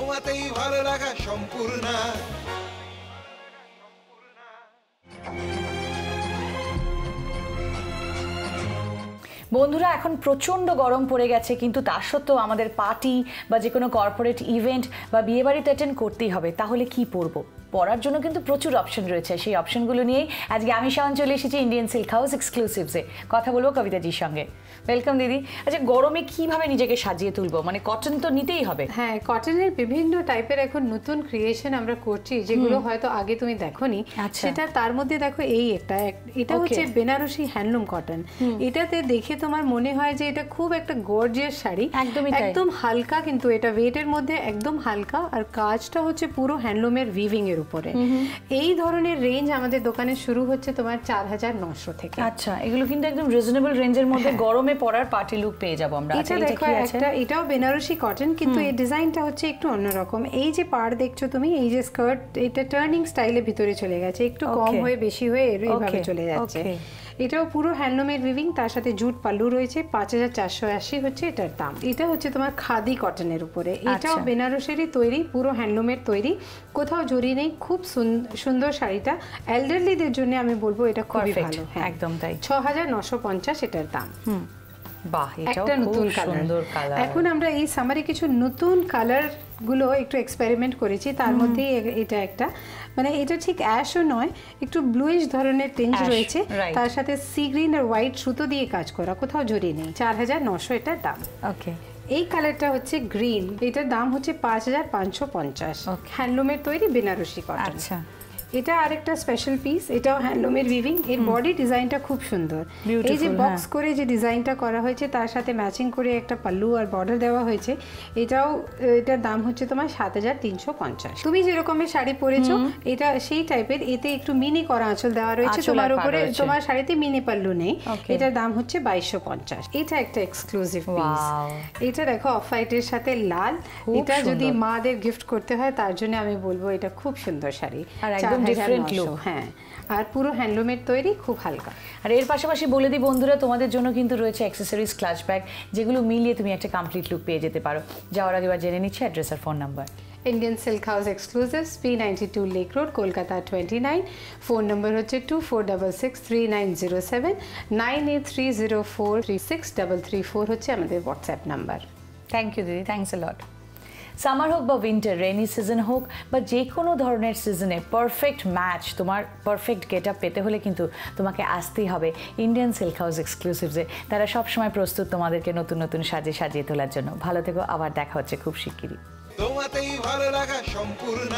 তোমাতেই ভালো লাগা সম্পূর্ণ। বন্ধুরা, এখন প্রচণ্ড গরম পড়ে গেছে, কিন্তু তার সত্ত্বেও আমাদের পার্টি বা যে কোনো কর্পোরেট ইভেন্ট বা বিয়েবাড়িতে অ্যাটেন্ড করতেই হবে। তাহলে কি পরবো? পরার জন্য কিন্তু প্রচুর অপশন রয়েছে। সেই অপশনগুলো নিয়েই আজকে আমি শাওন চলে এসেছি ইন্ডিয়ান সিল্ক হাউস এক্সক্লুসিভসে। কথা বলবো কবিতাজির সঙ্গে। ওয়েলকাম দিদি। আচ্ছা, গরমে কিভাবে নিজেকে সাজিয়ে তুলবো? মানে কটন তো নিতেই হবে। হ্যাঁ, কটনের বিভিন্ন টাইপের এখন নতুন ক্রিয়েশন আমরা করছি, যেগুলো হয়তো আগে তুমি দেখোনি। সেটা তার মধ্যে দেখো এই এটা হচ্ছে বেনারসি হ্যান্ডলুম কটন। এটাতে দেখে তোমার মনে হয় যে এটা খুব একটা গর্জিয়াস শাড়ি, একদম হালকা, কিন্তু এটা ওয়েটের মধ্যে একদম হালকা, আর কাজটা হচ্ছে পুরো হ্যান্ডলুমের উইভিং এর উপরে। এই ধরনের রেঞ্জ আমাদের দোকানে শুরু হচ্ছে তোমার 4900 থেকে। আচ্ছা, এগুলো কিন্তু একদম রিজনেবল রেঞ্জের মধ্যে গরমে পরার পার্টি লুক পেয়ে যাবো আমরা। এটা দেখো এটাও বেনারসি কটন, কিন্তু এই ডিজাইনটা হচ্ছে একটু অন্যরকম। এই যে পাড় দেখছো তুমি, এই যে স্কার্ট, এটা টার্নিং স্টাইলে ভিতরে চলে গেছে, একটু কম হয়ে বেশি হয়ে এইভাবে চলে যাচ্ছে। এটাও পুরো হ্যান্ডলুমের উইভিং, তার সাথে জুট পাল্লু রয়েছে। 5480 হচ্ছে এটার দাম। এটা হচ্ছে তোমার খাদি কটনের উপরে। এটাও বেনারসেরই তৈরি, পুরো হ্যান্ডলুমের তৈরি, কোথাও জড়ি নেই। খুব সুন্দর শাড়িটা। এল্ডারলিদের জন্য আমি বলবো এটা খুবই ভালো। একদম তাই। 6950 এটার দাম। বাহ, একটা নতুন সুন্দর কালার। এখন আমরা এই সামারে কিছু নতুন কালার গুলো একটু এক্সপেরিমেন্ট করেছি। তার মধ্যে এটা একটা, মানে এটা ঠিক অ্যাশও নয়, একটু ব্লুইশ ধরনের টিঞ্জ রয়েছে, তার সাথে সি গ্রিন আর হোয়াইট সুতো দিয়ে কাজ করা, কোথাও জড়ি নেই। 4900 এটার দাম। ওকে। এই কালারটা হচ্ছে গ্রিন, এটার দাম হচ্ছে 5550। হ্যান্ডলুমের তৈরি বেনারসি কটন। আচ্ছা, এটা আরেকটা স্পেশাল পিস, এটাও হ্যান্ডলুমের উইভিং। এর বডি ডিজাইনটা খুব সুন্দর। এই যে বক্স করে যে ডিজাইনটা করা হয়েছে, তার সাথে ম্যাচিং করে একটা পাল্লু আর বর্ডার দেওয়া হয়েছে। এটার দাম হচ্ছে তোমার 7350। তুমি যেরকমের শাড়ি পরেছো এটা সেই টাইপের। এতে একটু মিনি করা আঁচল দেওয়া রয়েছে, তোমার উপরে তোমার শাড়িতে মিনি পাল্লু নেই। এটার দাম হচ্ছে 2250। এটা একটা এক্সক্লুসিভ পিস। এটা দেখো অফ হোয়াইটের সাথে লাল। এটা যদি মাদের গিফট করতে হয় তার জন্য আমি বলবো এটা খুব সুন্দর শাড়ি, ডিফারেন্ট লুক। হ্যাঁ, আর পুরো হ্যান্ডলুমের তৈরি, খুব হালকা। আর এর পাশাপাশি বলে দিই বন্ধুরা, তোমাদের জন্য কিন্তু রয়েছে অ্যাক্সেসরিজ, ক্লাচ ব্যাগ, যেগুলো মিলিয়ে তুমি একটা কমপ্লিট লুক পেয়ে যেতে পারো। যাওয়ার আগে এবার জেনে নিচ্ছি অ্যাড্রেস আর phone number. Indian silk house exclusives, P92 lake road, Kolkata 29। Phone number হচ্ছে 24663907, 9830436334 হচ্ছে আমাদের হোয়াটসঅ্যাপ নাম্বার। থ্যাংক ইউ দিদি, থ্যাংকস এ লট। সামার হোক বা উইন্টার, রেনি সিজন হোক বা যে কোনো ধরনের সিজনে পারফেক্ট ম্যাচ, তোমার পারফেক্ট গেট আপ পেতে হলে কিন্তু তোমাকে আসতেই হবে ইন্ডিয়ান সিল্ক হাউস এক্সক্লুসিভসে। তারা সবসময় প্রস্তুত তোমাদেরকে নতুন নতুন সাজিয়ে তোলার জন্য। ভালো থেকো, আবার দেখা হচ্ছে খুব শিগগিরই। তোমাতেই ভালো লাগা সম্পূর্ণ।